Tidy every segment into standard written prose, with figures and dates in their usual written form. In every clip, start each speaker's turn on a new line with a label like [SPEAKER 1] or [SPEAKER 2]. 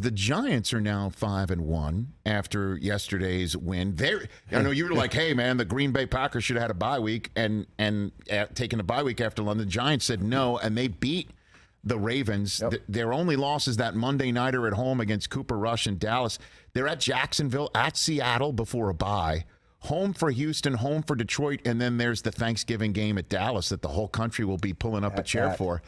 [SPEAKER 1] The Giants are now 5-1 after yesterday's win. I know you were like, "Hey, man, the Green Bay Packers should have had a bye week and taken a bye week after London." The Giants said no, and they beat the Ravens.
[SPEAKER 2] Yep.
[SPEAKER 1] Their only loss is that Monday nighter at home against Cooper Rush in Dallas. They're at Jacksonville, at Seattle before a bye, home for Houston, home for Detroit, and then there's the Thanksgiving game at Dallas that the whole country will be pulling up a chair for.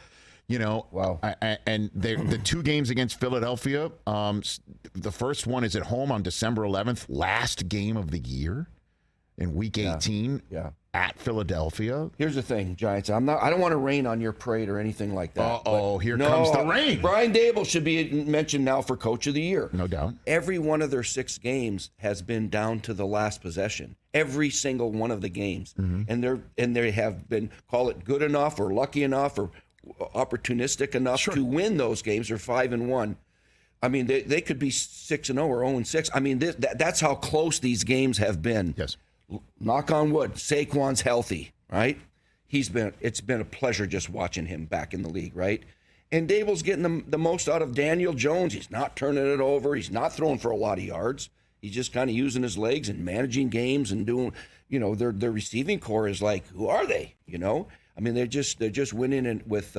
[SPEAKER 1] You know,
[SPEAKER 2] wow.
[SPEAKER 1] And the two games against Philadelphia, the first one is at home on December 11th, last game of the year in Week 18 at Philadelphia.
[SPEAKER 2] Here's the thing, Giants. I don't want to rain on your parade or anything like that.
[SPEAKER 1] Here comes the rain.
[SPEAKER 2] Brian Dable should be mentioned now for Coach of the Year.
[SPEAKER 1] No doubt.
[SPEAKER 2] Every one of their 6 games has been down to the last possession. Every single one of the games, and they have been, call it good enough or lucky enough or opportunistic enough to win those games. They're 5-1. I mean, they could be 6-0 or 0-6. I mean, that's how close these games have been.
[SPEAKER 1] Yes.
[SPEAKER 2] Knock on wood, Saquon's healthy, right? It's been a pleasure just watching him back in the league, right? And Dable's getting the most out of Daniel Jones. He's not turning it over. He's not throwing for a lot of yards. He's just kind of using his legs and managing games and doing, their receiving core is like, who are they? I mean, they're just winning with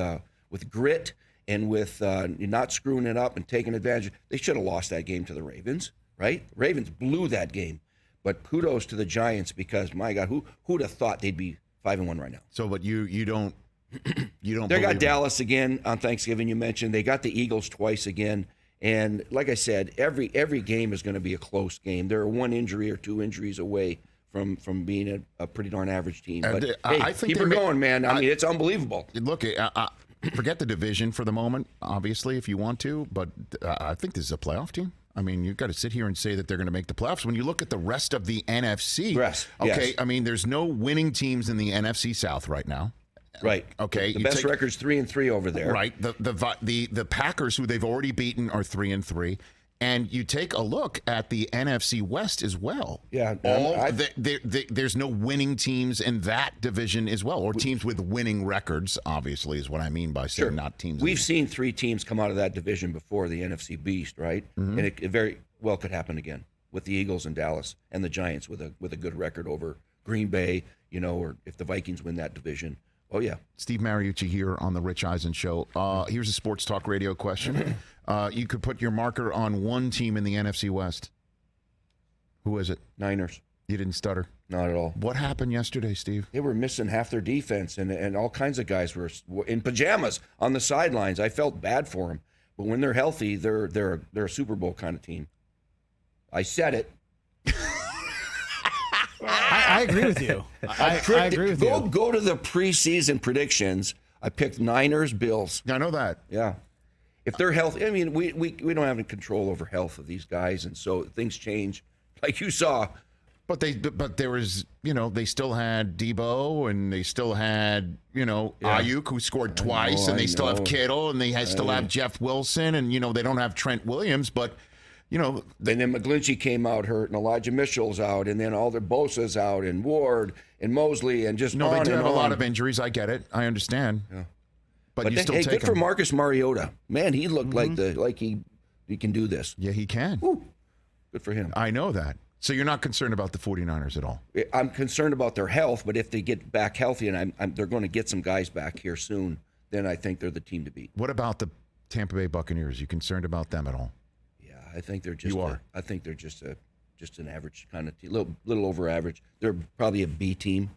[SPEAKER 2] grit and with not screwing it up and taking advantage. They should have lost that game to the Ravens, right? Ravens blew that game, but kudos to the Giants because my God, who'd have thought they'd be 5-1 right now?
[SPEAKER 1] So, but you don't
[SPEAKER 2] They got Dallas again on Thanksgiving. You mentioned they got the Eagles twice again, and like I said, every game is going to be a close game. They're one injury or 2 injuries away from being a pretty darn average team. But
[SPEAKER 1] I think
[SPEAKER 2] keep it going, man. I mean, it's unbelievable.
[SPEAKER 1] Look, forget the division for the moment, obviously, if you want to, but I think this is a playoff team. I mean, you've got to sit here and say that they're going to make the playoffs. When you look at the rest of the NFC,
[SPEAKER 2] yes.
[SPEAKER 1] I mean, there's no winning teams in the NFC South right now.
[SPEAKER 2] Right.
[SPEAKER 1] Okay.
[SPEAKER 2] The best record's 3-3 over there.
[SPEAKER 1] Right. The Packers, who they've already beaten, are 3-3. And you take a look at the NFC West as well.
[SPEAKER 2] Yeah.
[SPEAKER 1] There's no winning teams in that division as well, or teams with winning records, obviously, is what I mean by saying not teams.
[SPEAKER 2] We've seen 3 teams come out of that division before, the NFC Beast, right? Mm-hmm. And it very well could happen again with the Eagles and Dallas and the Giants with a good record over Green Bay, or if the Vikings win that division. Oh, yeah.
[SPEAKER 1] Steve Mariucci here on the Rich Eisen Show. Here's a sports talk radio question. You could put your marker on one team in the NFC West. Who is it?
[SPEAKER 2] Niners.
[SPEAKER 1] You didn't stutter?
[SPEAKER 2] Not at all.
[SPEAKER 1] What happened yesterday, Steve?
[SPEAKER 2] They were missing half their defense, and all kinds of guys were in pajamas on the sidelines. I felt bad for them. But when they're healthy, they're a Super Bowl kind of team. I said it.
[SPEAKER 3] I agree with you. I agree with you.
[SPEAKER 2] Go to the preseason predictions. I picked Niners, Bills.
[SPEAKER 1] I know that.
[SPEAKER 2] Yeah. If they're healthy, I mean, we don't have any control over health of these guys, and so things change, like you saw.
[SPEAKER 1] But there was, they still had Debo, and they still had, Ayuk, who scored twice, and they still have Kittle, and they still have Jeff Wilson, and they don't have Trent Williams, but. And
[SPEAKER 2] then McGlinchey came out hurt, and Elijah Mitchell's out, and then all their Bosa's out, and Ward, and Mosley, and just
[SPEAKER 1] they do have
[SPEAKER 2] a
[SPEAKER 1] lot of injuries. I get it. I understand. Yeah. But you still take
[SPEAKER 2] good
[SPEAKER 1] him.
[SPEAKER 2] For Marcus Mariota. Man, he looked like he can do this.
[SPEAKER 1] Yeah, he can.
[SPEAKER 2] Woo. Good for him.
[SPEAKER 1] I know that. So you're not concerned about the 49ers at all?
[SPEAKER 2] I'm concerned about their health, but if they get back healthy, and they're going to get some guys back here soon, then I think they're the team to beat.
[SPEAKER 1] What about the Tampa Bay Buccaneers? You concerned about them at all?
[SPEAKER 2] I think they're just.
[SPEAKER 1] You are.
[SPEAKER 2] I think they're just an average kind of team, little over average. They're probably a B team,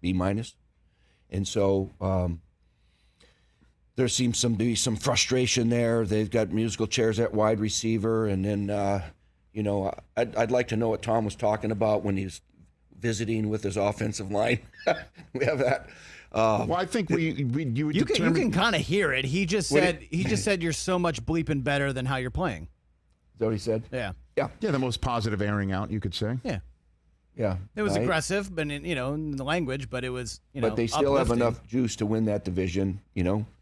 [SPEAKER 2] B minus, and so there seems to be some frustration there. They've got musical chairs at wide receiver, and then I'd like to know what Tom was talking about when he was visiting with his offensive line. We have that.
[SPEAKER 1] Well, I think you
[SPEAKER 3] can kind of hear it. He just said you're so much bleeping better than how you're playing.
[SPEAKER 2] Is that what he said?
[SPEAKER 3] Yeah.
[SPEAKER 2] Yeah.
[SPEAKER 1] Yeah, the most positive airing out, you could say.
[SPEAKER 3] Yeah.
[SPEAKER 2] Yeah.
[SPEAKER 3] It was aggressive, but in the language, but it was,
[SPEAKER 2] But they still
[SPEAKER 3] uplifting.
[SPEAKER 2] have enough juice to win that division,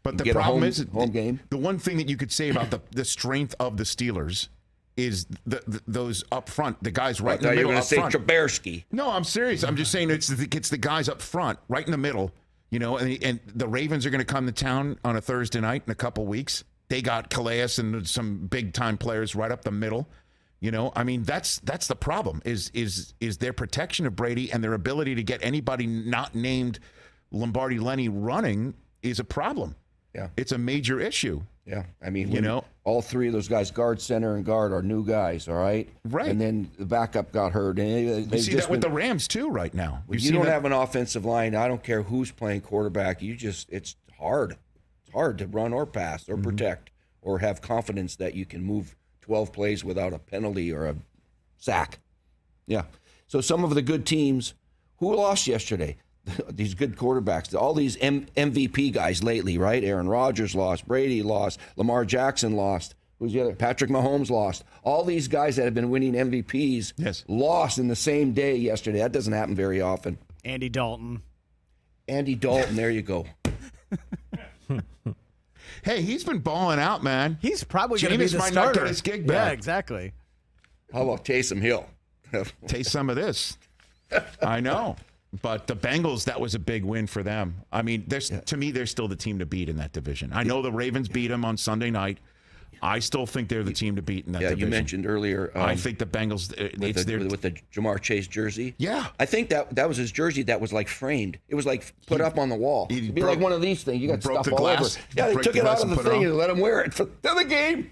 [SPEAKER 1] But the problem is
[SPEAKER 2] home game.
[SPEAKER 1] The one thing that you could say about the strength of the Steelers is those up front, the guys right in the middle.
[SPEAKER 2] You're going to say
[SPEAKER 1] front.
[SPEAKER 2] Trubisky.
[SPEAKER 1] No, I'm serious. I'm just saying it's the guys up front, right in the middle. And the Ravens are going to come to town on a Thursday night in a couple weeks. They got Calais and some big time players right up the middle. You know, I mean, that's the problem is their protection of Brady and their ability to get anybody not named Lombardi Lenny running is a problem.
[SPEAKER 2] Yeah.
[SPEAKER 1] It's a major issue.
[SPEAKER 2] Yeah. I mean,
[SPEAKER 1] you know,
[SPEAKER 2] all three of those guys, guard, center, and guard, are new guys, all right?
[SPEAKER 1] Right.
[SPEAKER 2] And then the backup got hurt. And
[SPEAKER 1] you see that with the Rams, too, right now.
[SPEAKER 2] You don't have an offensive line. I don't care who's playing quarterback. It's hard. It's hard to run or pass or protect or have confidence that you can move 12 plays without a penalty or a sack. Yeah. So some of the good teams, who lost yesterday? These good quarterbacks, all these MVP guys lately, right? Aaron Rodgers lost, Brady lost, Lamar Jackson lost. Who's the other? Patrick Mahomes lost. All these guys that have been winning MVPs lost in the same day yesterday. That doesn't happen very often.
[SPEAKER 3] Andy Dalton,
[SPEAKER 2] there you go.
[SPEAKER 1] Hey, he's been balling out, man.
[SPEAKER 3] He's probably going to be the
[SPEAKER 1] might
[SPEAKER 3] starter.
[SPEAKER 1] not get his gig back.
[SPEAKER 3] Yeah, exactly.
[SPEAKER 2] How about Taysom Hill?
[SPEAKER 1] Taste some of this. I know. But the Bengals, that was a big win for them. I mean, to me, they're still the team to beat in that division. I know the Ravens beat them on Sunday night. I still think they're the team to beat in that division.
[SPEAKER 2] You mentioned earlier.
[SPEAKER 1] I think the Bengals,
[SPEAKER 2] with the Jamar Chase jersey.
[SPEAKER 1] Yeah.
[SPEAKER 2] I think that was his jersey that was like framed. It was like put up on the wall. It'd be like one of these things. You got stuff all over. Yeah, they took it out of the thing and let him wear it for the game.